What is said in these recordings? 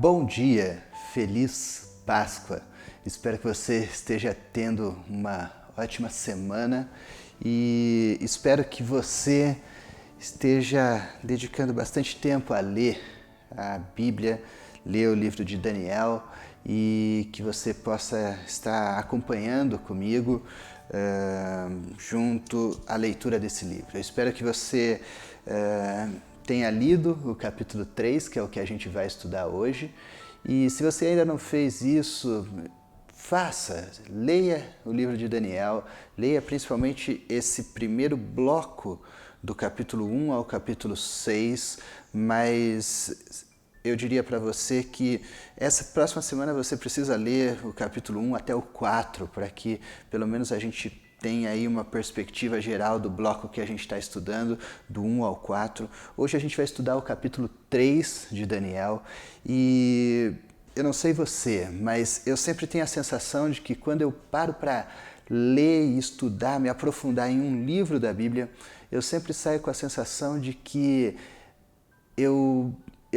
Bom dia, feliz Páscoa. Espero que você esteja tendo uma ótima semana e espero que você esteja dedicando bastante tempo a ler a Bíblia, ler o livro de Daniel e que você possa estar acompanhando comigo junto à leitura desse livro. Eu espero que você tenha lido o capítulo 3, que é o que a gente vai estudar hoje. E se você ainda não fez isso, faça, leia o livro de Daniel, leia principalmente esse primeiro bloco do capítulo 1 ao capítulo 6, mas eu diria para você que essa próxima semana você precisa ler o capítulo 1 até o 4, para que pelo menos a gente tenha aí uma perspectiva geral do bloco que a gente está estudando, do 1 ao 4. Hoje a gente vai estudar o capítulo 3 de Daniel e eu não sei você, mas eu sempre tenho a sensação de que quando eu paro para ler e estudar, me aprofundar em um livro da Bíblia, eu sempre saio com a sensação de que eu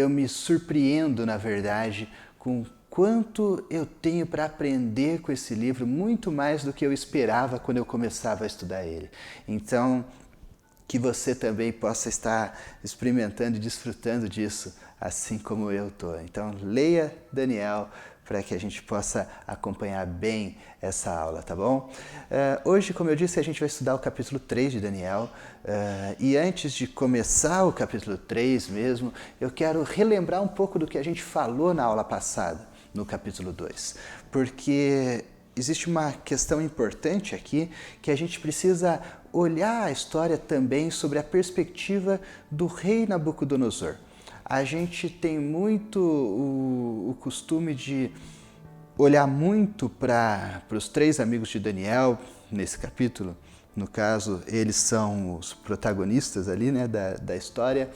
me surpreendo, na verdade, com quanto eu tenho para aprender com esse livro, muito mais do que eu esperava quando eu começava a estudar ele. Então, que você também possa estar experimentando e desfrutando disso, assim como eu estou. Então, leia Daniel para que a gente possa acompanhar bem essa aula, tá bom? Hoje, como eu disse, a gente vai estudar o capítulo 3 de Daniel. E antes de começar o capítulo 3 mesmo, eu quero relembrar um pouco do que a gente falou na aula passada, no capítulo 2. Porque existe uma questão importante aqui, que a gente precisa olhar a história também sobre a perspectiva do rei Nabucodonosor. A gente tem muito o costume de olhar muito para os três amigos de Daniel nesse capítulo. No caso, eles são os protagonistas ali, né, da história.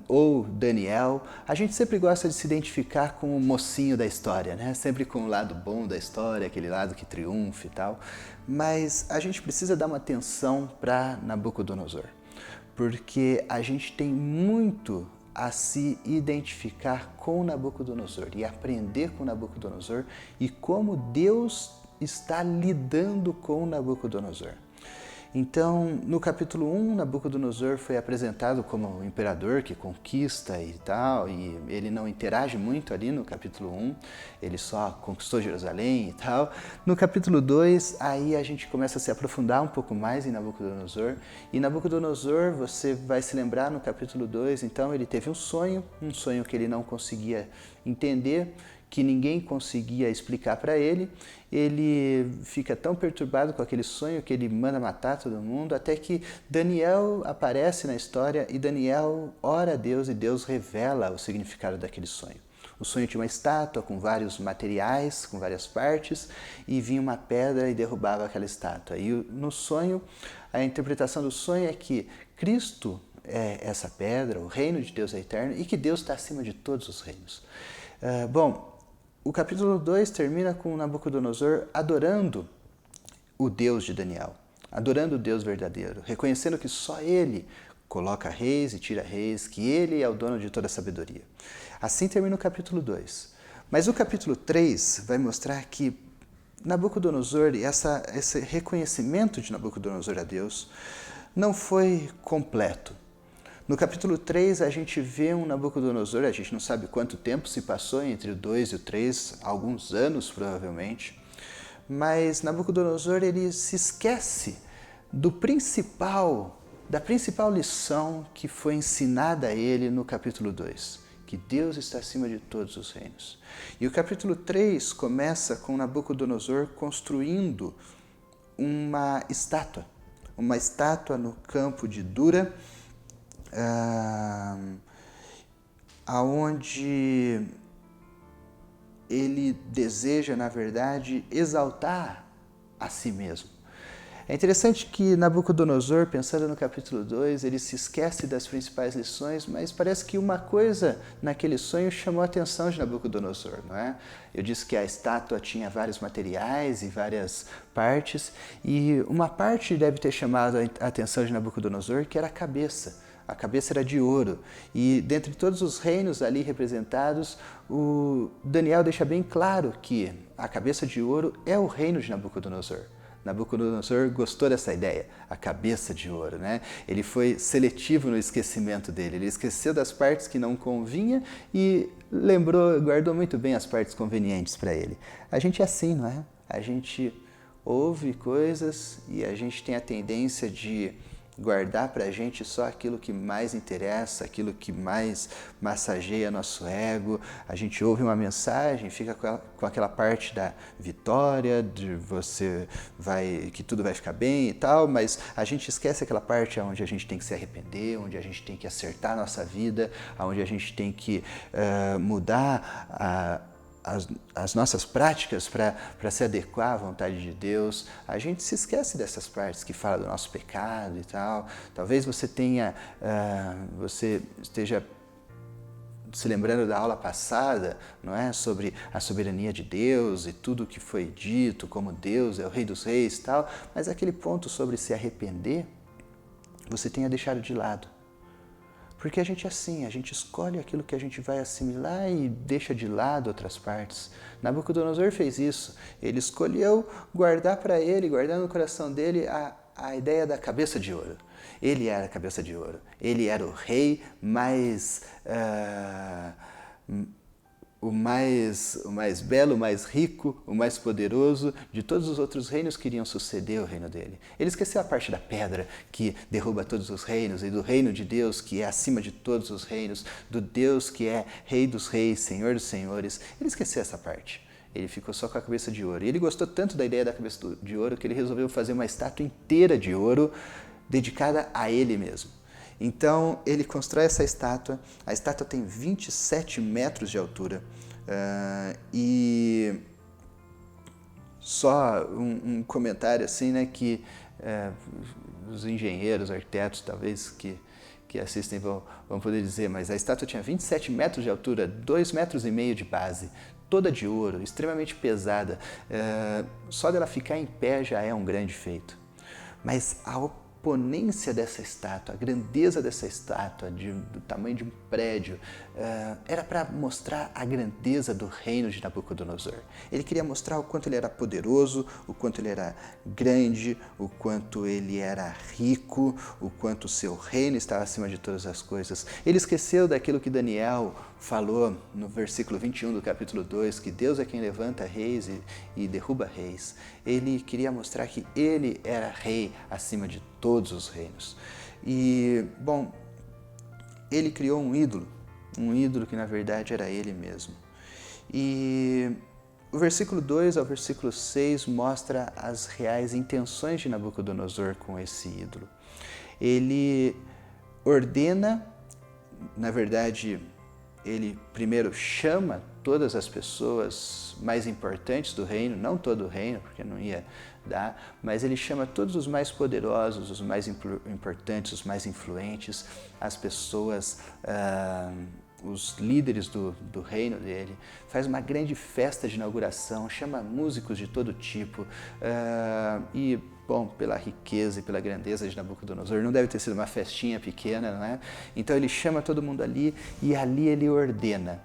Ou Daniel. A gente sempre gosta de se identificar com o mocinho da história, né? Sempre com o lado bom da história, aquele lado que triunfa e tal. Mas a gente precisa dar uma atenção para Nabucodonosor, porque a gente tem muito a se identificar com Nabucodonosor e aprender com Nabucodonosor e como Deus está lidando com Nabucodonosor. Então, no capítulo 1, Nabucodonosor foi apresentado como um imperador que conquista e tal, e ele não interage muito ali no capítulo 1, ele só conquistou Jerusalém e tal. No capítulo 2, aí a gente começa a se aprofundar um pouco mais em Nabucodonosor, e Nabucodonosor, você vai se lembrar no capítulo 2, então ele teve um sonho que ele não conseguia entender, que ninguém conseguia explicar para ele. Ele fica tão perturbado com aquele sonho que ele manda matar todo mundo, até que Daniel aparece na história e Daniel ora a Deus e Deus revela o significado daquele sonho. O sonho tinha uma estátua com vários materiais, com várias partes, e vinha uma pedra e derrubava aquela estátua. E no sonho, a interpretação do sonho é que Cristo é essa pedra, o reino de Deus é eterno e que Deus está acima de todos os reinos. O capítulo 2 termina com Nabucodonosor adorando o Deus de Daniel, adorando o Deus verdadeiro, reconhecendo que só ele coloca reis e tira reis, que ele é o dono de toda a sabedoria. Assim termina o capítulo 2. Mas o capítulo 3 vai mostrar que Nabucodonosor, esse reconhecimento de Nabucodonosor a Deus, não foi completo. No capítulo 3, a gente vê um Nabucodonosor, a gente não sabe quanto tempo se passou entre o 2 e o 3, alguns anos provavelmente, mas Nabucodonosor ele se esquece da principal lição que foi ensinada a ele no capítulo 2, que Deus está acima de todos os reinos. E o capítulo 3 começa com Nabucodonosor construindo uma estátua no campo de Dura, aonde ele deseja, na verdade, exaltar a si mesmo. É interessante que Nabucodonosor, pensando no capítulo 2, ele se esquece das principais lições, mas parece que uma coisa naquele sonho chamou a atenção de Nabucodonosor, não é? Eu disse que a estátua tinha vários materiais e várias partes, e uma parte deve ter chamado a atenção de Nabucodonosor, que era a cabeça a cabeça era de ouro. E dentre todos os reinos ali representados, o Daniel deixa bem claro que a cabeça de ouro é o reino de Nabucodonosor. Nabucodonosor gostou dessa ideia, a cabeça de ouro, né? Ele foi seletivo no esquecimento dele, ele esqueceu das partes que não convinha e guardou muito bem as partes convenientes para ele. A gente é assim, não é? A gente ouve coisas e a gente tem a tendência de guardar para a gente só aquilo que mais interessa, aquilo que mais massageia nosso ego. A gente ouve uma mensagem, fica com aquela parte da vitória, de que tudo vai ficar bem e tal, mas a gente esquece aquela parte onde a gente tem que se arrepender, onde a gente tem que acertar a nossa vida, onde a gente tem que mudar as nossas práticas para se adequar à vontade de Deus. A gente se esquece dessas partes que falam do nosso pecado e tal. Talvez você esteja se lembrando da aula passada, não é, sobre a soberania de Deus e tudo o que foi dito, como Deus é o Rei dos Reis e tal, mas aquele ponto sobre se arrepender, você tenha deixado de lado. Porque a gente é assim, a gente escolhe aquilo que a gente vai assimilar e deixa de lado outras partes. Nabucodonosor fez isso. Ele escolheu guardar para ele, guardar no coração dele a ideia da cabeça de ouro. Ele era a cabeça de ouro. Ele era o rei o mais belo, o mais rico, o mais poderoso de todos os outros reinos que iriam suceder o reino dele. Ele esqueceu a parte da pedra que derruba todos os reinos e do reino de Deus que é acima de todos os reinos, do Deus que é Rei dos Reis, Senhor dos Senhores. Ele esqueceu essa parte. Ele ficou só com a cabeça de ouro. E ele gostou tanto da ideia da cabeça de ouro que ele resolveu fazer uma estátua inteira de ouro dedicada a ele mesmo. Então, ele constrói essa estátua. A estátua tem 27 metros de altura. E só um comentário assim, né, que os engenheiros, arquitetos, talvez, que assistem vão poder dizer, mas a estátua tinha 27 metros de altura, 2,5 metros de base, toda de ouro, extremamente pesada. Só dela ficar em pé já é um grande feito. Mas a imponência dessa estátua, a grandeza dessa estátua, do tamanho de um prédio, era para mostrar a grandeza do reino de Nabucodonosor. Ele queria mostrar o quanto ele era poderoso, o quanto ele era grande, o quanto ele era rico, o quanto o seu reino estava acima de todas as coisas. Ele esqueceu daquilo que Daniel falou no versículo 21 do capítulo 2, que Deus é quem levanta reis e derruba reis. Ele queria mostrar que ele era rei acima de todos os reinos. E, bom, ele criou um ídolo que na verdade era ele mesmo. E o versículo 2 ao versículo 6 mostra as reais intenções de Nabucodonosor com esse ídolo. Ele ordena, na verdade, ele primeiro chama todas as pessoas mais importantes do reino, não todo o reino, porque não ia dar, mas ele chama todos os mais poderosos, os mais importantes, os mais influentes, as pessoas, os líderes do reino dele, faz uma grande festa de inauguração, chama músicos de todo tipo e, bom, pela riqueza e pela grandeza de Nabucodonosor, não deve ter sido uma festinha pequena, não é? Então ele chama todo mundo ali e ali ele ordena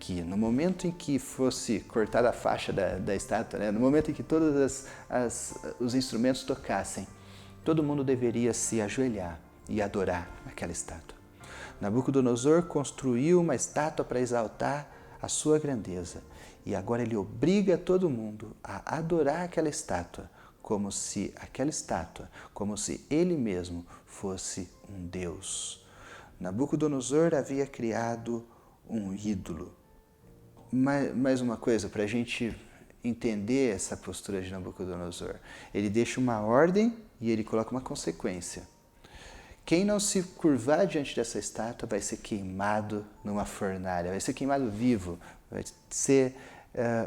que no momento em que fosse cortada a faixa da estátua, né, no momento em que todos os instrumentos tocassem, todo mundo deveria se ajoelhar e adorar aquela estátua. Nabucodonosor construiu uma estátua para exaltar a sua grandeza e agora ele obriga todo mundo a adorar aquela estátua, como se ele mesmo fosse um Deus. Nabucodonosor havia criado um ídolo. Mais uma coisa, para a gente entender essa postura de Nabucodonosor. Ele deixa uma ordem e ele coloca uma consequência. Quem não se curvar diante dessa estátua vai ser queimado numa fornalha, vai ser queimado vivo, vai ser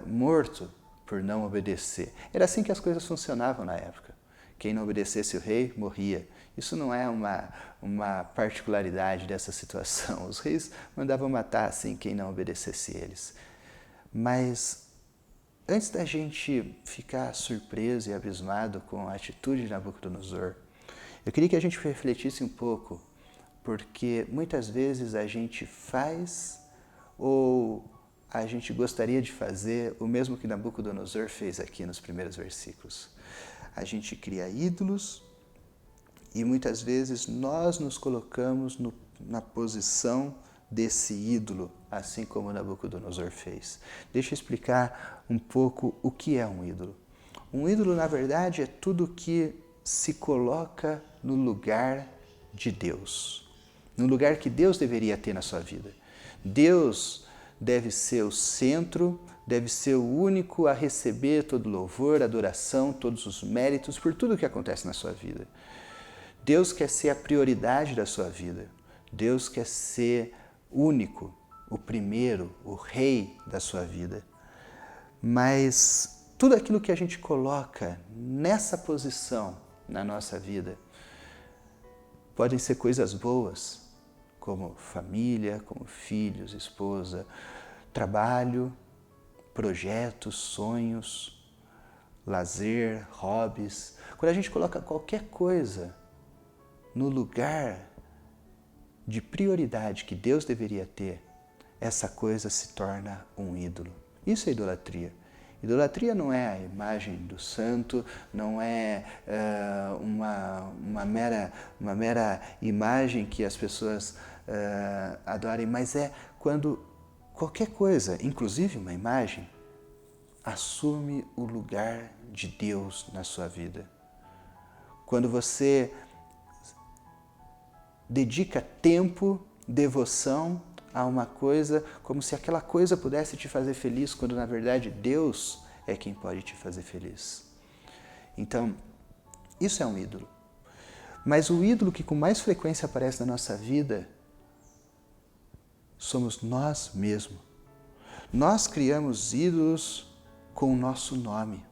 morto por não obedecer. Era assim que as coisas funcionavam na época. Quem não obedecesse o rei morria. Isso não é uma particularidade dessa situação. Os reis mandavam matar assim quem não obedecesse eles. Mas antes da gente ficar surpreso e abismado com a atitude de Nabucodonosor, eu queria que a gente refletisse um pouco porque muitas vezes a gente faz ou a gente gostaria de fazer o mesmo que Nabucodonosor fez aqui nos primeiros versículos. A gente cria ídolos e muitas vezes nós nos colocamos na posição desse ídolo, assim como Nabucodonosor fez. Deixa eu explicar um pouco o que é um ídolo. Um ídolo, na verdade, é tudo que se coloca no lugar de Deus, no lugar que Deus deveria ter na sua vida. Deus deve ser o centro, deve ser o único a receber todo louvor, adoração, todos os méritos por tudo que acontece na sua vida. Deus quer ser a prioridade da sua vida. Deus quer ser único, o primeiro, o rei da sua vida. Mas tudo aquilo que a gente coloca nessa posição na nossa vida podem ser coisas boas, como família, como filhos, esposa, trabalho, projetos, sonhos, lazer, hobbies. Quando a gente coloca qualquer coisa no lugar de prioridade que Deus deveria ter, essa coisa se torna um ídolo. Isso é idolatria. Idolatria não é a imagem do santo, não é uma mera imagem que as pessoas adorem, mas é quando qualquer coisa, inclusive uma imagem, assume o lugar de Deus na sua vida. Quando você dedica tempo, devoção a uma coisa, como se aquela coisa pudesse te fazer feliz, quando na verdade Deus é quem pode te fazer feliz. Então, isso é um ídolo. Mas o ídolo que com mais frequência aparece na nossa vida somos nós mesmos. Nós criamos ídolos com o nosso nome,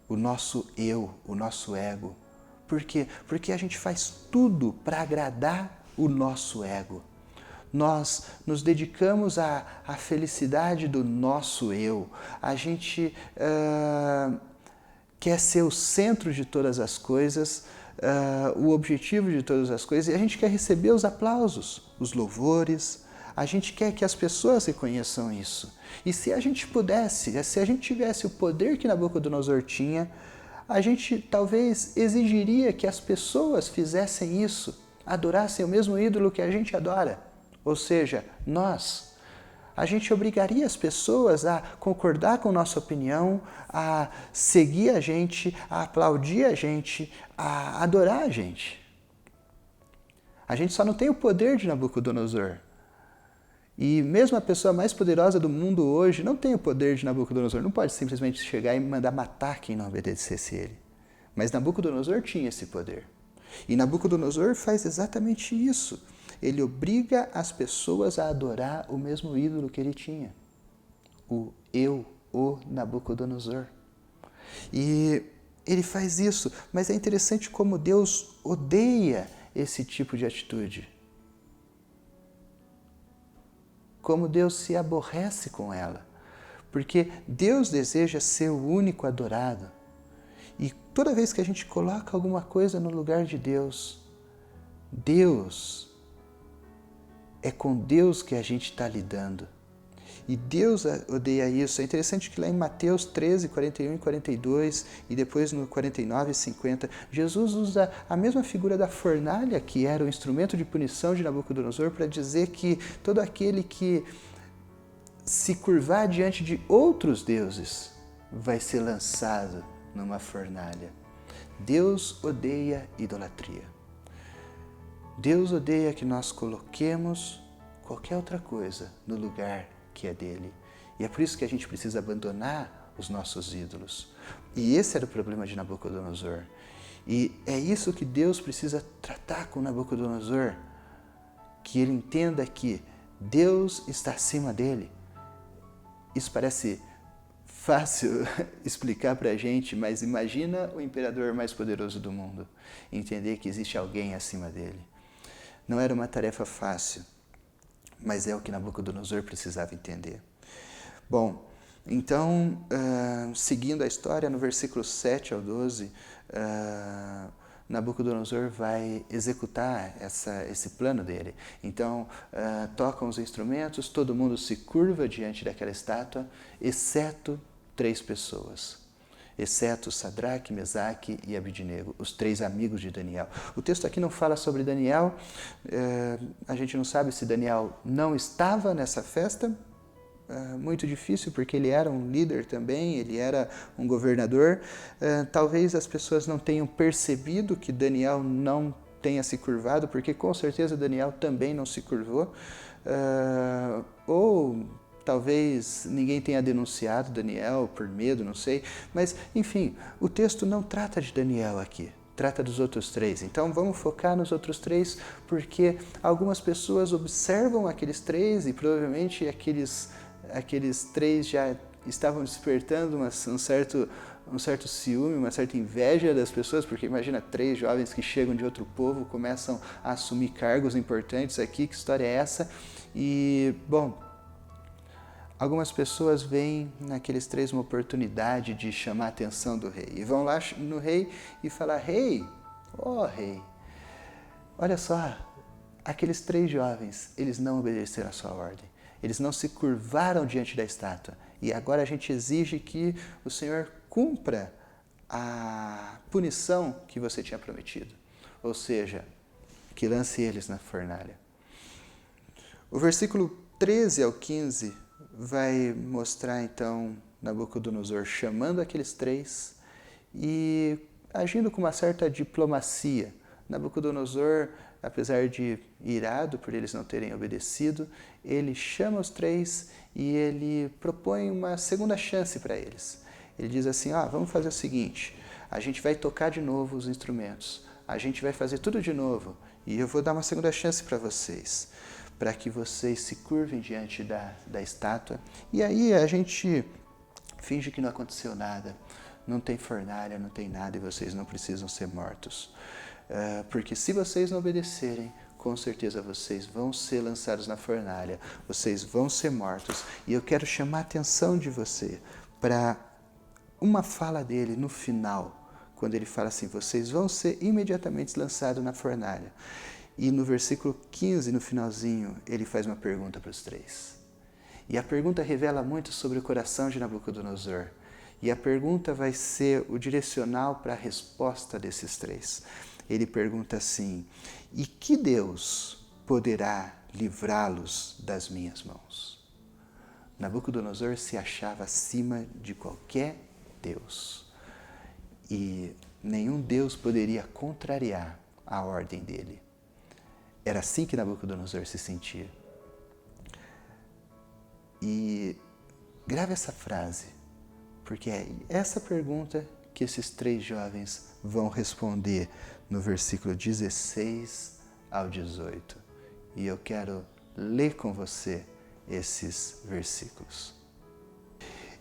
o nosso eu, o nosso ego. Por quê? Porque a gente faz tudo para agradar o nosso ego. Nós nos dedicamos à felicidade do nosso eu. A gente quer ser o centro de todas as coisas, o objetivo de todas as coisas, e a gente quer receber os aplausos, os louvores. A gente quer que as pessoas reconheçam isso. E se a gente pudesse, se a gente tivesse o poder que Nabucodonosor tinha, a gente talvez exigiria que as pessoas fizessem isso, adorassem o mesmo ídolo que a gente adora. Ou seja, nós. A gente obrigaria as pessoas a concordar com nossa opinião, a seguir a gente, a aplaudir a gente, a adorar a gente. A gente só não tem o poder de Nabucodonosor. E mesmo a pessoa mais poderosa do mundo hoje não tem o poder de Nabucodonosor. Não pode simplesmente chegar e mandar matar quem não obedecesse ele. Mas Nabucodonosor tinha esse poder. E Nabucodonosor faz exatamente isso. Ele obriga as pessoas a adorar o mesmo ídolo que ele tinha. O eu, o Nabucodonosor. E ele faz isso, mas é interessante como Deus odeia esse tipo de atitude. Como Deus se aborrece com ela. Porque Deus deseja ser o único adorado. E toda vez que a gente coloca alguma coisa no lugar de Deus, é com Deus que a gente está lidando. E Deus odeia isso. É interessante que lá em Mateus 13, 41 e 42, e depois no 49 e 50, Jesus usa a mesma figura da fornalha, que era o instrumento de punição de Nabucodonosor, para dizer que todo aquele que se curvar diante de outros deuses vai ser lançado numa fornalha. Deus odeia idolatria. Deus odeia que nós coloquemos qualquer outra coisa no lugar que é dele. E é por isso que a gente precisa abandonar os nossos ídolos. E esse era o problema de Nabucodonosor. E é isso que Deus precisa tratar com Nabucodonosor. Que ele entenda que Deus está acima dele. Isso parece fácil explicar para a gente, mas imagina o imperador mais poderoso do mundo. Entender que existe alguém acima dele. Não era uma tarefa fácil, mas é o que Nabucodonosor precisava entender. Bom, então, seguindo a história, no versículo 7 ao 12, Nabucodonosor vai executar esse plano dele. Então, tocam os instrumentos, todo mundo se curva diante daquela estátua, exceto 3 pessoas. Exceto Sadraque, Mesaque e Abidnego, os 3 amigos de Daniel. O texto aqui não fala sobre Daniel, a gente não sabe se Daniel não estava nessa festa, muito difícil, porque ele era um líder também, ele era um governador. Talvez as pessoas não tenham percebido que Daniel não tenha se curvado, porque com certeza Daniel também não se curvou. Ou talvez ninguém tenha denunciado Daniel por medo, não sei. Mas, enfim, o texto não trata de Daniel aqui. Trata dos outros 3. Então vamos focar nos outros 3, porque algumas pessoas observam aqueles 3 e provavelmente aqueles 3 já estavam despertando um certo ciúme, uma certa inveja das pessoas, porque imagina 3 jovens que chegam de outro povo, começam a assumir cargos importantes aqui, que história é essa? E, bom, algumas pessoas veem naqueles 3 uma oportunidade de chamar a atenção do rei. E vão lá no rei e falar: rei, rei, olha só, aqueles 3 jovens, eles não obedeceram a sua ordem. Eles não se curvaram diante da estátua. E agora a gente exige que o Senhor cumpra a punição que você tinha prometido. Ou seja, que lance eles na fornalha. O versículo 13 ao 15 vai mostrar então Nabucodonosor chamando aqueles 3 e agindo com uma certa diplomacia. Nabucodonosor, apesar de irado por eles não terem obedecido, ele chama os 3 e ele propõe uma segunda chance para eles. Ele diz assim: vamos fazer o seguinte, a gente vai tocar de novo os instrumentos, a gente vai fazer tudo de novo e eu vou dar uma segunda chance para vocês, para que vocês se curvem diante da estátua. E aí a gente finge que não aconteceu nada, não tem fornalha, não tem nada e vocês não precisam ser mortos. Porque se vocês não obedecerem, com certeza vocês vão ser lançados na fornalha, vocês vão ser mortos. E eu quero chamar a atenção de você para uma fala dele no final, quando ele fala assim: vocês vão ser imediatamente lançados na fornalha. E no versículo 15, no finalzinho, ele faz uma pergunta para os 3. E a pergunta revela muito sobre o coração de Nabucodonosor. E a pergunta vai ser o direcional para a resposta desses 3. Ele pergunta assim: e que Deus poderá livrá-los das minhas mãos? Nabucodonosor se achava acima de qualquer Deus. E nenhum Deus poderia contrariar a ordem dele. Era assim que Nabucodonosor se sentia. E grave essa frase, porque é essa pergunta que esses 3 jovens vão responder no versículo 16 ao 18. E eu quero ler com você esses versículos.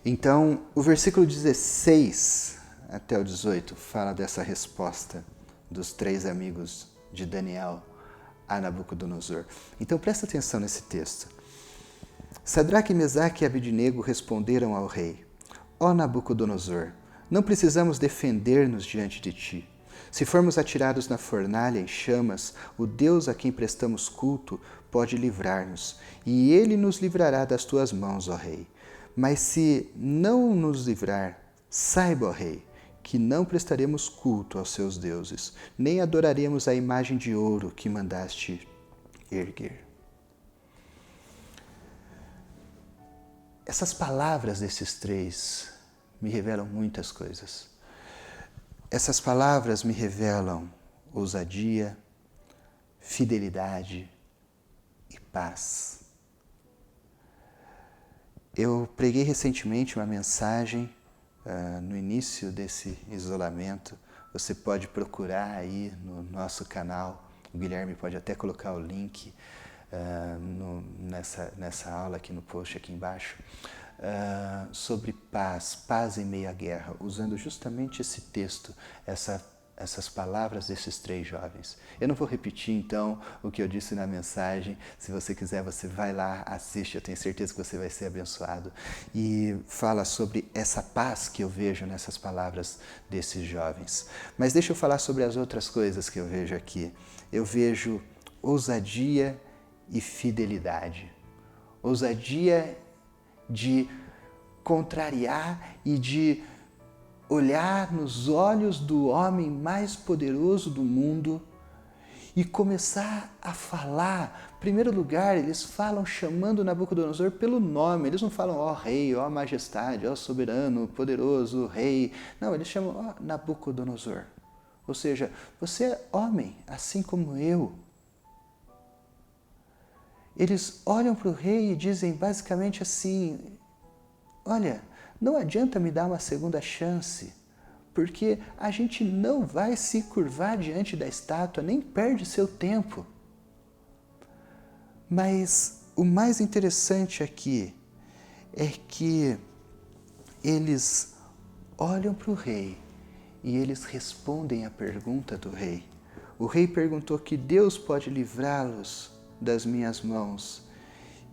Então, o versículo 16 até o 18 fala dessa resposta dos 3 amigos de Daniel a Nabucodonosor. Então, presta atenção nesse texto. Sadraque, Mesaque e Abidnego responderam ao rei: ó Nabucodonosor, não precisamos defender-nos diante de ti. Se formos atirados na fornalha em chamas, o Deus a quem prestamos culto pode livrar-nos, e ele nos livrará das tuas mãos, ó rei. Mas se não nos livrar, saiba, ó rei, que não prestaremos culto aos seus deuses, nem adoraremos a imagem de ouro que mandaste erguer. Essas palavras desses 3 me revelam muitas coisas. Essas palavras me revelam ousadia, fidelidade e paz. Eu preguei recentemente uma mensagem no início desse isolamento. Você pode procurar aí no nosso canal. O Guilherme pode até colocar o link nessa aula aqui no post aqui embaixo. Sobre paz em meio à guerra, usando justamente esse texto, essa essas palavras desses 3 jovens. Eu não vou repetir então o que eu disse na mensagem. Se você quiser, você vai lá, assiste, eu tenho certeza que você vai ser abençoado. E fala sobre essa paz que eu vejo nessas palavras desses jovens. Mas deixa eu falar sobre as outras coisas que eu vejo aqui. Eu vejo ousadia e fidelidade. Ousadia de contrariar e de olhar nos olhos do homem mais poderoso do mundo e começar a falar. Em primeiro lugar, eles falam chamando Nabucodonosor pelo nome. Eles não falam, ó rei, ó majestade, ó soberano, poderoso, rei. Não, eles chamam, ó Nabucodonosor. Ou seja, você é homem, assim como eu. Eles olham para o rei e dizem basicamente assim, olha, não adianta me dar uma segunda chance, porque a gente não vai se curvar diante da estátua, nem perde seu tempo. Mas o mais interessante aqui é que eles olham para o rei e eles respondem à pergunta do rei. O rei perguntou que Deus pode livrá-los das minhas mãos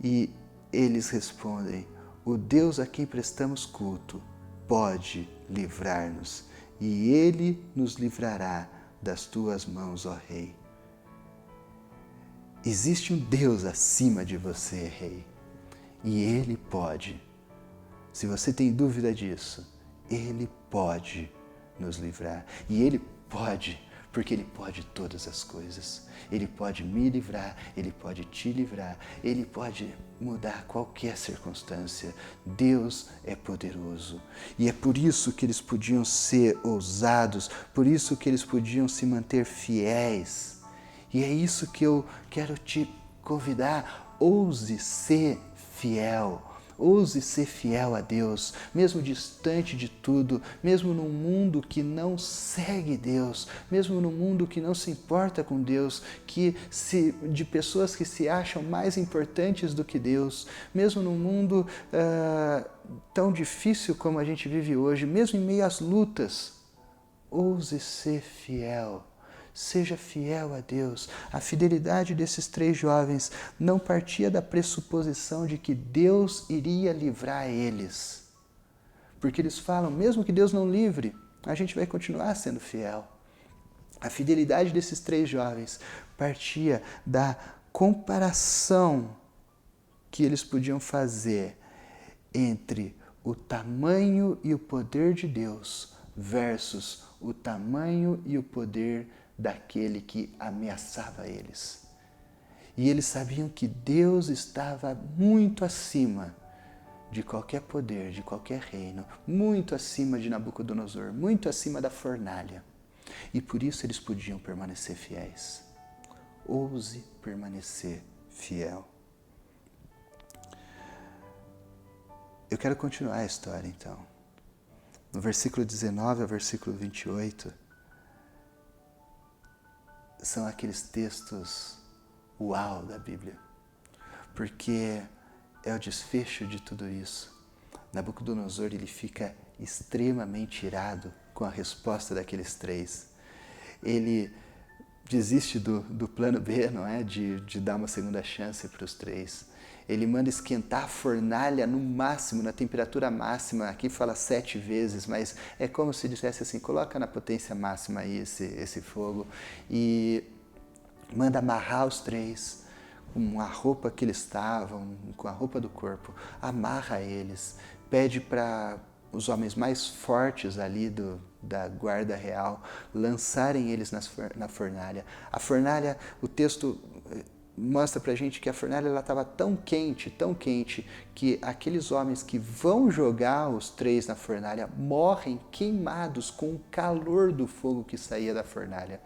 e eles respondem, o Deus a quem prestamos culto pode livrar-nos, e Ele nos livrará das tuas mãos, ó Rei. Existe um Deus acima de você, Rei, e Ele pode. Se você tem dúvida disso, Ele pode nos livrar, e Ele pode, porque Ele pode todas as coisas. Ele pode me livrar, Ele pode te livrar, Ele pode mudar qualquer circunstância. Deus é poderoso. E é por isso que eles podiam ser ousados, por isso que eles podiam se manter fiéis. E é isso que eu quero te convidar. Ouse ser fiel. Ouse ser fiel a Deus, mesmo distante de tudo, mesmo num mundo que não segue Deus, mesmo num mundo que não se importa com Deus, de pessoas que se acham mais importantes do que Deus, mesmo num mundo tão difícil como a gente vive hoje, mesmo em meio às lutas. Ouse ser fiel. Seja fiel a Deus. A fidelidade desses 3 jovens não partia da pressuposição de que Deus iria livrar eles. Porque eles falam, mesmo que Deus não livre, a gente vai continuar sendo fiel. A fidelidade desses 3 jovens partia da comparação que eles podiam fazer entre o tamanho e o poder de Deus versus o tamanho e o poder daquele que ameaçava eles. E eles sabiam que Deus estava muito acima de qualquer poder, de qualquer reino, muito acima de Nabucodonosor, muito acima da fornalha. E por isso eles podiam permanecer fiéis. Ouse permanecer fiel. Eu quero continuar a história então. No versículo 19 ao versículo 28, são aqueles textos uau da Bíblia, porque é o desfecho de tudo isso. Nabucodonosor, ele fica extremamente irado com a resposta daqueles 3. Ele desiste do plano B, não é? De dar uma segunda chance para os 3. Ele manda esquentar a fornalha no máximo, na temperatura máxima. Aqui fala 7 vezes, mas é como se dissesse assim, coloca na potência máxima aí esse fogo. E manda amarrar os 3 com a roupa que eles estavam, com a roupa do corpo. Amarra eles, pede para os homens mais fortes ali da guarda real lançarem eles na fornalha. A fornalha, o texto mostra pra gente que a fornalha estava tão quente, que aqueles homens que vão jogar os 3 na fornalha morrem queimados com o calor do fogo que saía da fornalha.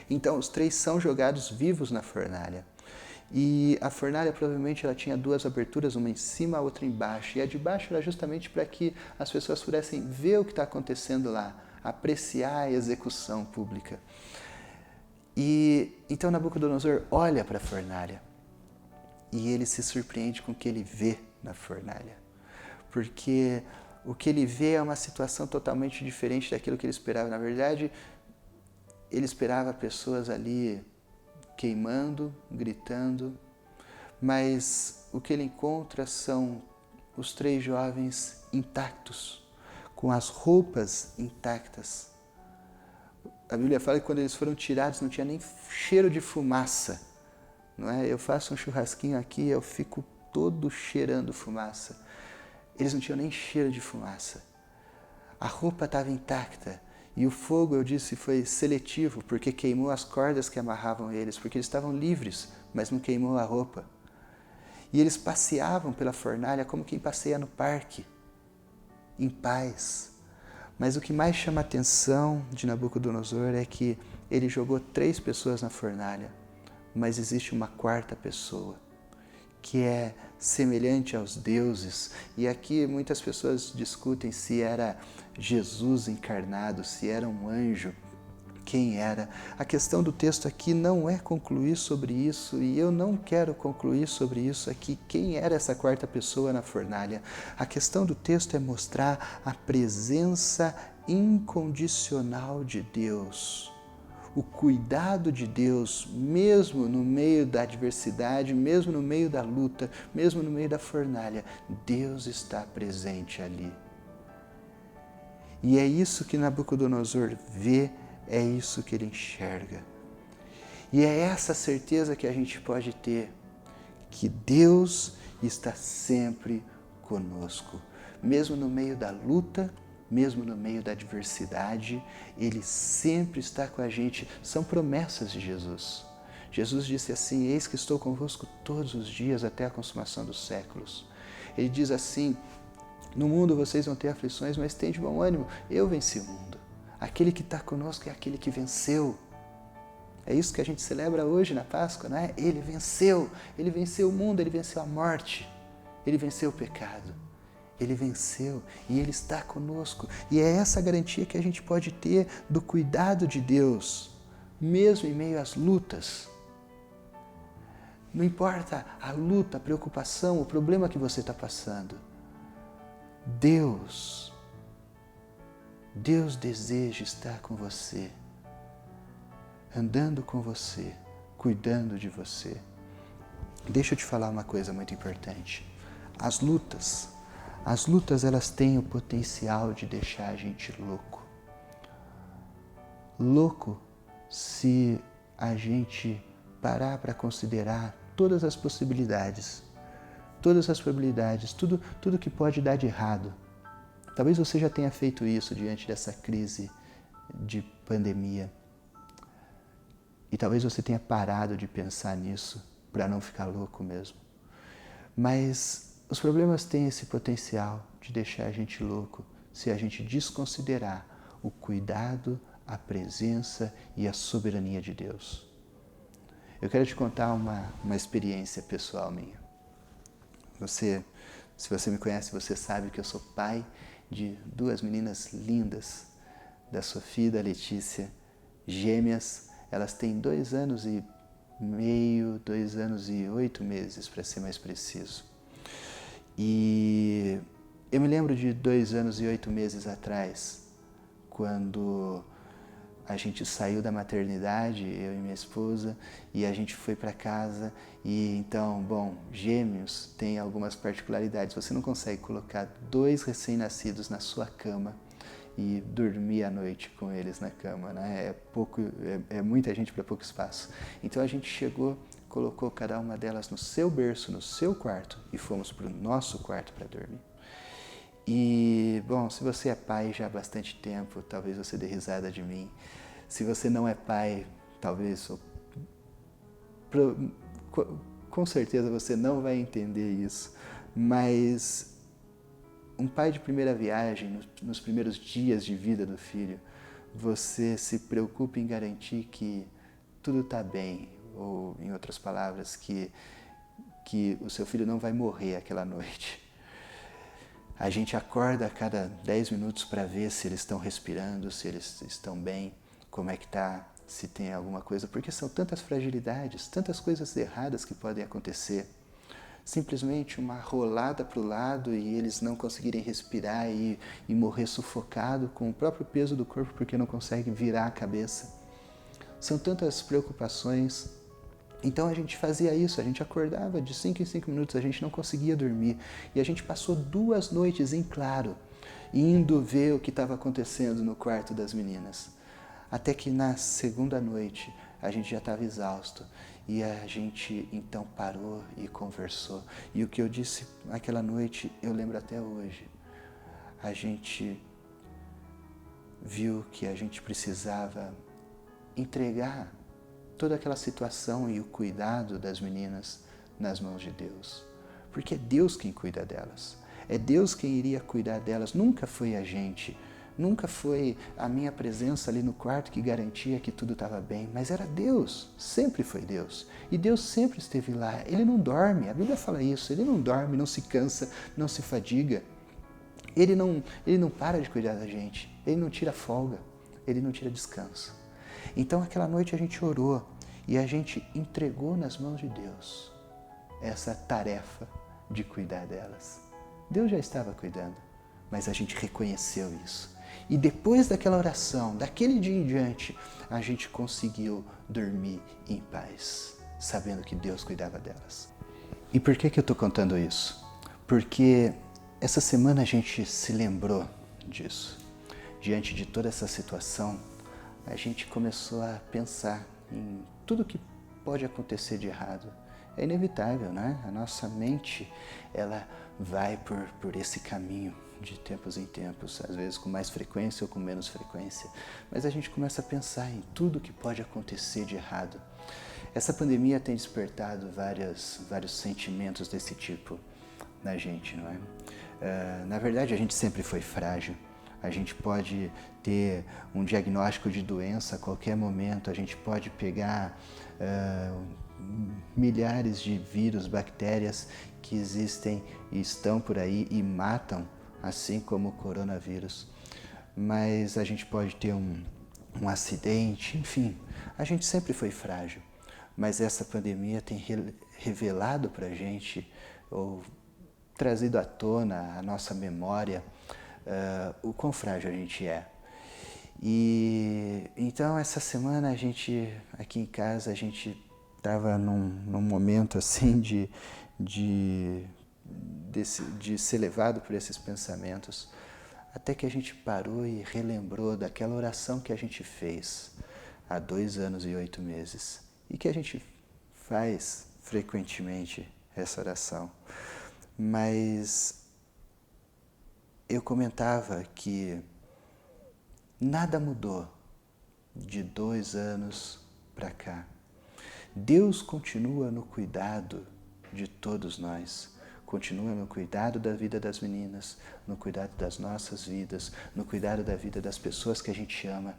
Então os 3 são jogados vivos na fornalha. E a fornalha provavelmente ela tinha 2 aberturas, uma em cima, a outra embaixo. E a de baixo era justamente para que as pessoas pudessem ver o que está acontecendo lá, apreciar a execução pública. E então Nabucodonosor olha para a fornalha e ele se surpreende com o que ele vê na fornalha. Porque o que ele vê é uma situação totalmente diferente daquilo que ele esperava. Na verdade, ele esperava pessoas ali queimando, gritando, mas o que ele encontra são os 3 jovens intactos, com as roupas intactas. A Bíblia fala que quando eles foram tirados não tinha nem cheiro de fumaça. Não é? Eu faço um churrasquinho aqui, eu fico todo cheirando fumaça. Eles não tinham nem cheiro de fumaça. A roupa estava intacta. E o fogo, eu disse, foi seletivo, porque queimou as cordas que amarravam eles, porque eles estavam livres, mas não queimou a roupa. E eles passeavam pela fornalha como quem passeia no parque, em paz. Mas o que mais chama a atenção de Nabucodonosor é que ele jogou 3 pessoas na fornalha, mas existe uma 4ª pessoa, que é semelhante aos deuses. E aqui muitas pessoas discutem se era Jesus encarnado, se era um anjo, quem era. A questão do texto aqui não é concluir sobre isso, e eu não quero concluir sobre isso aqui, quem era essa 4ª pessoa na fornalha. A questão do texto é mostrar a presença incondicional de Deus, o cuidado de Deus, mesmo no meio da adversidade, mesmo no meio da luta, mesmo no meio da fornalha, Deus está presente ali. E é isso que Nabucodonosor vê, é isso que ele enxerga. E é essa certeza que a gente pode ter, que Deus está sempre conosco. Mesmo no meio da luta, mesmo no meio da adversidade, Ele sempre está com a gente. São promessas de Jesus. Jesus disse assim: eis que estou convosco todos os dias até a consumação dos séculos. Ele diz assim: no mundo vocês vão ter aflições, mas tende bom ânimo, eu venci o mundo. Aquele que está conosco é aquele que venceu. É isso que a gente celebra hoje na Páscoa, não é? Ele venceu o mundo, ele venceu a morte, ele venceu o pecado, ele venceu e ele está conosco. E é essa garantia que a gente pode ter do cuidado de Deus, mesmo em meio às lutas. Não importa a luta, a preocupação, o problema que você está passando, Deus deseja estar com você, andando com você, cuidando de você. Deixa eu te falar uma coisa muito importante. As lutas elas têm o potencial de deixar a gente louco. Louco se a gente parar para considerar todas as possibilidades, tudo que pode dar de errado. Talvez você já tenha feito isso diante dessa crise de pandemia. E talvez você tenha parado de pensar nisso para não ficar louco mesmo. Mas os problemas têm esse potencial de deixar a gente louco se a gente desconsiderar o cuidado, a presença e a soberania de Deus. Eu quero te contar uma experiência pessoal minha. Se você me conhece, você sabe que eu sou pai de 2 meninas lindas, da Sofia e da Letícia, gêmeas. Elas têm 2 anos e meio, 2 anos e 8 meses, para ser mais preciso. E eu me lembro de 2 anos e 8 meses atrás, quando a gente saiu da maternidade, eu e minha esposa, e a gente foi para casa. E então, gêmeos têm algumas particularidades. Você não consegue colocar 2 recém-nascidos na sua cama e dormir à noite com eles na cama, né? É muita gente para pouco espaço. Então a gente chegou, colocou cada uma delas no seu berço, no seu quarto, e fomos para o nosso quarto para dormir. E, se você é pai já há bastante tempo, talvez você dê risada de mim. Se você não é pai, talvez, com certeza você não vai entender isso. Mas um pai de primeira viagem, nos primeiros dias de vida do filho, você se preocupa em garantir que tudo está bem, ou, em outras palavras, que o seu filho não vai morrer aquela noite. A gente acorda a cada 10 minutos para ver se eles estão respirando, se eles estão bem, como é que está, se tem alguma coisa, porque são tantas fragilidades, tantas coisas erradas que podem acontecer. Simplesmente uma rolada para o lado e eles não conseguirem respirar e morrer sufocado com o próprio peso do corpo porque não conseguem virar a cabeça. são tantas preocupações. Então a gente fazia isso, a gente acordava de 5 em 5 minutos, a gente não conseguia dormir. E a gente passou 2 noites em claro, indo ver o que estava acontecendo no quarto das meninas. Até que na segunda noite a gente já estava exausto e a gente então parou e conversou. E o que eu disse aquela noite eu lembro até hoje. A gente viu que a gente precisava entregar toda aquela situação e o cuidado das meninas nas mãos de Deus. Porque é Deus quem cuida delas. É Deus quem iria cuidar delas. Nunca foi a gente. Nunca foi a minha presença ali no quarto que garantia que tudo estava bem. Mas era Deus. Sempre foi Deus. E Deus sempre esteve lá. Ele não dorme. A Bíblia fala isso. Ele não dorme, não se cansa, não se fadiga. Ele não para de cuidar da gente. Ele não tira folga. Ele não tira descanso. Então aquela noite a gente orou e a gente entregou nas mãos de Deus essa tarefa de cuidar delas. Deus já estava cuidando, mas a gente reconheceu isso. E depois daquela oração, daquele dia em diante, a gente conseguiu dormir em paz, sabendo que Deus cuidava delas. E por que eu estou contando isso? Porque essa semana a gente se lembrou disso. Diante de toda essa situação, a gente começou a pensar em tudo que pode acontecer de errado. É inevitável, né? A nossa mente, ela vai por esse caminho de tempos em tempos, às vezes com mais frequência ou com menos frequência. Mas a gente começa a pensar em tudo que pode acontecer de errado. Essa pandemia tem despertado vários sentimentos desse tipo na gente, não é? Na verdade, a gente sempre foi frágil. A gente pode ter um diagnóstico de doença a qualquer momento, a gente pode pegar milhares de vírus, bactérias que existem e estão por aí e matam, assim como o coronavírus. Mas a gente pode ter um acidente, enfim, a gente sempre foi frágil. Mas essa pandemia tem revelado para a gente, ou trazido à tona a nossa memória, o quão frágil a gente é. E então essa semana a gente, aqui em casa, a gente estava num momento assim de ser levado por esses pensamentos, até que a gente parou e relembrou daquela oração que a gente fez há 2 anos e 8 meses e que a gente faz frequentemente essa oração. Mas eu comentava que nada mudou de 2 anos para cá. Deus continua no cuidado de todos nós, continua no cuidado da vida das meninas, no cuidado das nossas vidas, no cuidado da vida das pessoas que a gente ama.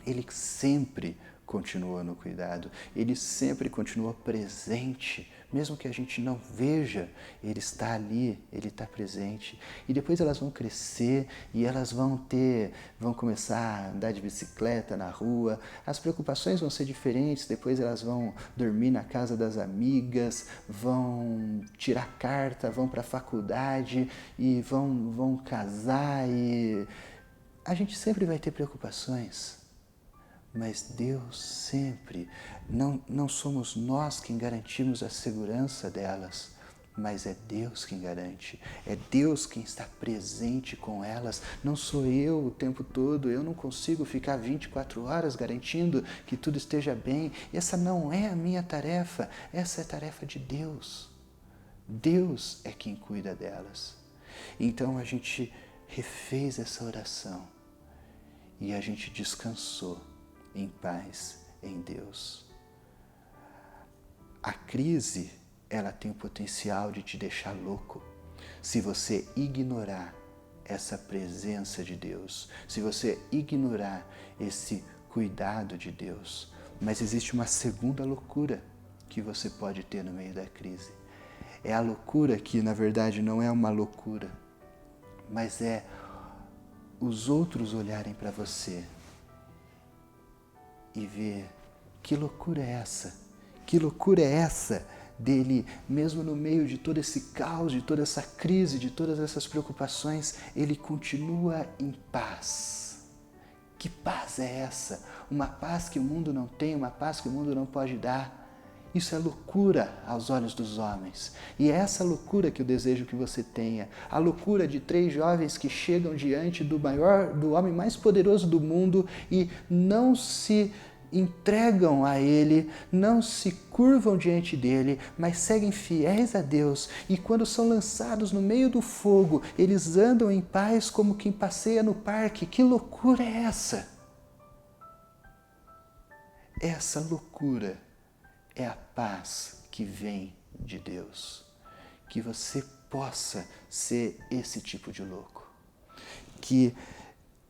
Ele sempre continua no cuidado, Ele sempre continua presente, mesmo que a gente não veja, Ele está ali, Ele está presente. E depois elas vão crescer e elas vão começar a andar de bicicleta na rua, as preocupações vão ser diferentes, depois elas vão dormir na casa das amigas, vão tirar carta, vão para a faculdade e vão casar e a gente sempre vai ter preocupações. Mas Deus sempre, não somos nós quem garantimos a segurança delas, mas é Deus quem garante, é Deus quem está presente com elas, não sou eu o tempo todo, eu não consigo ficar 24 horas garantindo que tudo esteja bem, essa não é a minha tarefa, essa é a tarefa de Deus. Deus é quem cuida delas. Então a gente refez essa oração e a gente descansou em paz em Deus. A crise, ela tem o potencial de te deixar louco se você ignorar essa presença de Deus, se você ignorar esse cuidado de Deus. Mas existe uma segunda loucura que você pode ter no meio da crise. É a loucura que, na verdade, não é uma loucura, mas é os outros olharem para você e ver que loucura é essa? Que loucura é essa dele, mesmo no meio de todo esse caos, de toda essa crise, de todas essas preocupações, ele continua em paz. Que paz é essa? Uma paz que o mundo não tem, uma paz que o mundo não pode dar. Isso é loucura aos olhos dos homens. E é essa loucura que eu desejo que você tenha. A loucura de 3 jovens que chegam diante do homem mais poderoso do mundo e não se entregam a ele, não se curvam diante dele, mas seguem fiéis a Deus. E quando são lançados no meio do fogo, eles andam em paz como quem passeia no parque. Que loucura é essa? Essa loucura é a paz que vem de Deus. Que você possa ser esse tipo de louco. Que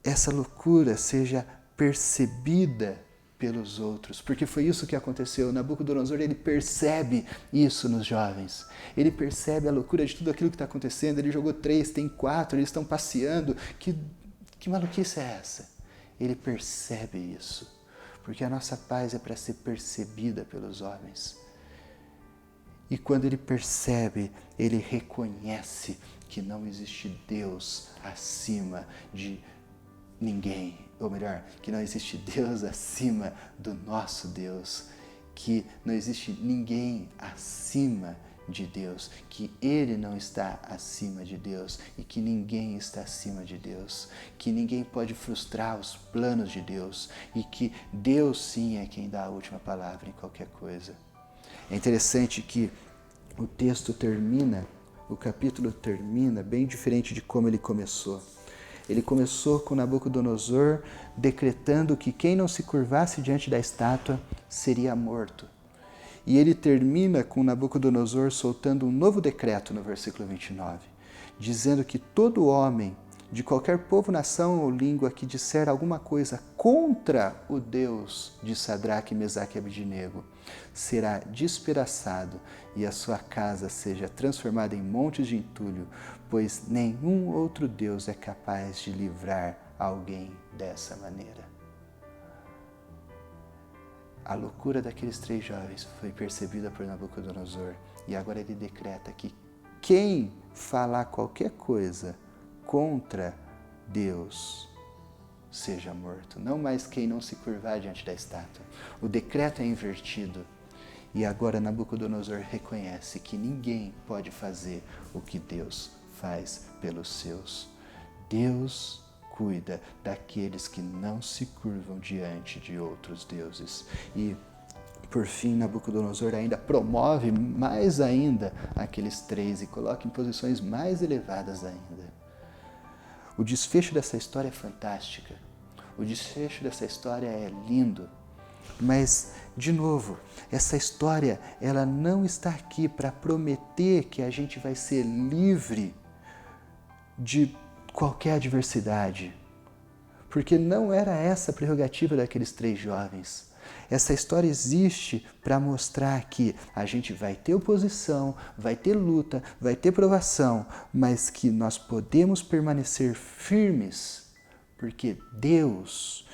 essa loucura seja percebida pelos outros, porque foi isso que aconteceu. Nabucodonosor, ele percebe isso nos jovens. Ele percebe a loucura de tudo aquilo que está acontecendo. Ele jogou 3, tem 4, eles estão passeando. Que maluquice é essa? Ele percebe isso, porque a nossa paz é para ser percebida pelos homens. E quando ele percebe, ele reconhece que não existe Deus acima de ninguém, ou melhor, que não existe Deus acima do nosso Deus, que não existe ninguém acima de Deus, que Ele não está acima de Deus e que ninguém está acima de Deus, que ninguém pode frustrar os planos de Deus e que Deus sim é quem dá a última palavra em qualquer coisa. É interessante que o texto termina, o capítulo termina bem diferente de como ele começou. Ele começou com Nabucodonosor decretando que quem não se curvasse diante da estátua seria morto. E ele termina com Nabucodonosor soltando um novo decreto no versículo 29, dizendo que todo homem de qualquer povo, nação ou língua que disser alguma coisa contra o Deus de Sadraque, Mesaque e Abednego será despedaçado e a sua casa seja transformada em montes de entulho, pois nenhum outro Deus é capaz de livrar alguém dessa maneira. A loucura daqueles 3 jovens foi percebida por Nabucodonosor e agora ele decreta que quem falar qualquer coisa contra Deus seja morto. Não mais quem não se curvar diante da estátua. O decreto é invertido. E agora Nabucodonosor reconhece que ninguém pode fazer o que Deus faz pelos seus. Deus cuida daqueles que não se curvam diante de outros deuses. E, por fim, Nabucodonosor ainda promove mais ainda aqueles 3 e coloca em posições mais elevadas ainda. O desfecho dessa história é fantástica. O desfecho dessa história é lindo. Mas, de novo, essa história ela não está aqui para prometer que a gente vai ser livre de qualquer adversidade. Porque não era essa a prerrogativa daqueles 3 jovens. Essa história existe para mostrar que a gente vai ter oposição, vai ter luta, vai ter provação, mas que nós podemos permanecer firmes, porque Deus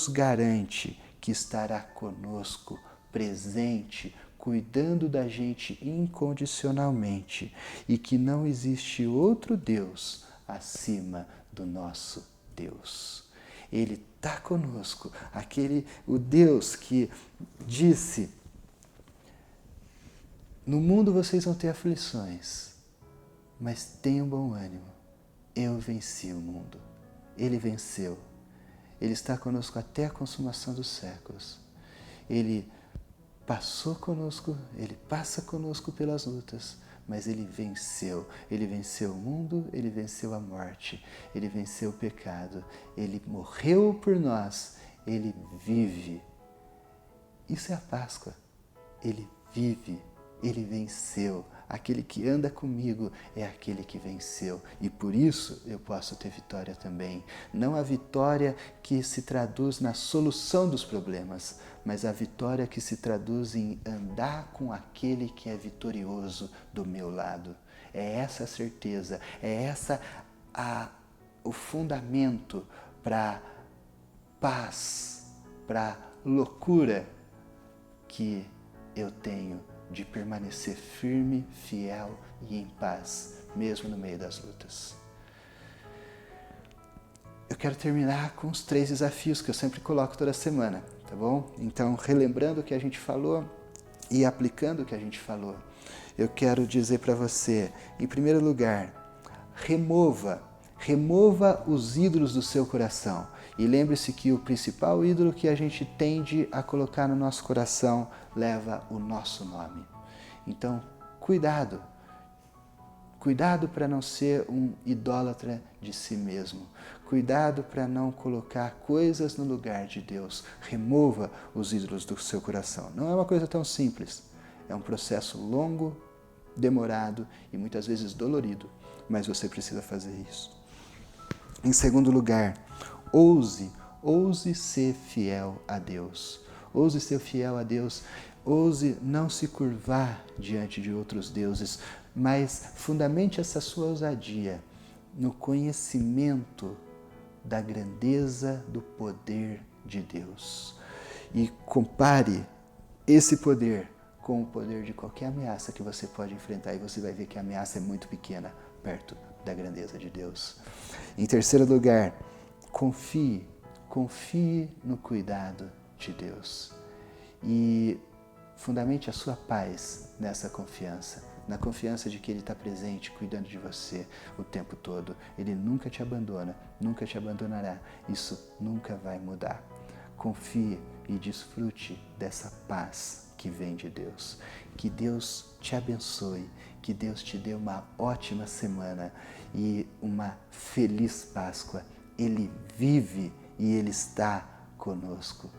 garante que estará conosco, presente, cuidando da gente incondicionalmente e que não existe outro Deus acima do nosso Deus. Ele está conosco, o Deus que disse: no mundo vocês vão ter aflições, mas tenham bom ânimo, eu venci o mundo. Ele venceu. Ele está conosco até a consumação dos séculos. Ele passou conosco, ele passa conosco pelas lutas, mas ele venceu. Ele venceu o mundo, ele venceu a morte, ele venceu o pecado, ele morreu por nós, ele vive. Isso é a Páscoa. Ele vive, ele venceu. Aquele que anda comigo é aquele que venceu. E por isso eu posso ter vitória também. Não a vitória que se traduz na solução dos problemas, mas a vitória que se traduz em andar com aquele que é vitorioso do meu lado. É essa a certeza, é essa o fundamento para paz, para loucura que eu tenho de permanecer firme, fiel e em paz, mesmo no meio das lutas. Eu quero terminar com os 3 desafios que eu sempre coloco toda semana, tá bom? Então, relembrando o que a gente falou e aplicando o que a gente falou, eu quero dizer para você, em primeiro lugar, remova os ídolos do seu coração. E lembre-se que o principal ídolo que a gente tende a colocar no nosso coração leva o nosso nome. Então, cuidado. Cuidado para não ser um idólatra de si mesmo. Cuidado para não colocar coisas no lugar de Deus. Remova os ídolos do seu coração. Não é uma coisa tão simples. É um processo longo, demorado e muitas vezes dolorido, mas você precisa fazer isso. Em segundo lugar, ouse ser fiel a Deus. Ouse ser fiel a Deus. Ouse não se curvar diante de outros deuses, mas fundamente essa sua ousadia no conhecimento da grandeza do poder de Deus. E compare esse poder com o poder de qualquer ameaça que você pode enfrentar, e você vai ver que a ameaça é muito pequena perto da grandeza de Deus. Em terceiro lugar, confie no cuidado de Deus. E fundamente a sua paz nessa confiança, na confiança de que Ele está presente, cuidando de você o tempo todo. Ele nunca te abandona, nunca te abandonará. Isso nunca vai mudar. Confie e desfrute dessa paz que vem de Deus. Que Deus te abençoe, que Deus te dê uma ótima semana e uma feliz Páscoa. Ele vive e Ele está conosco.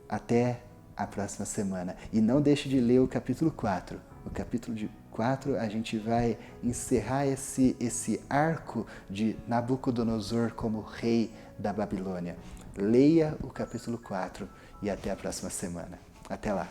Até a próxima semana. E não deixe de ler o capítulo 4. No capítulo 4 a gente vai encerrar esse arco de Nabucodonosor como rei da Babilônia. Leia o capítulo 4 e até a próxima semana. Até lá!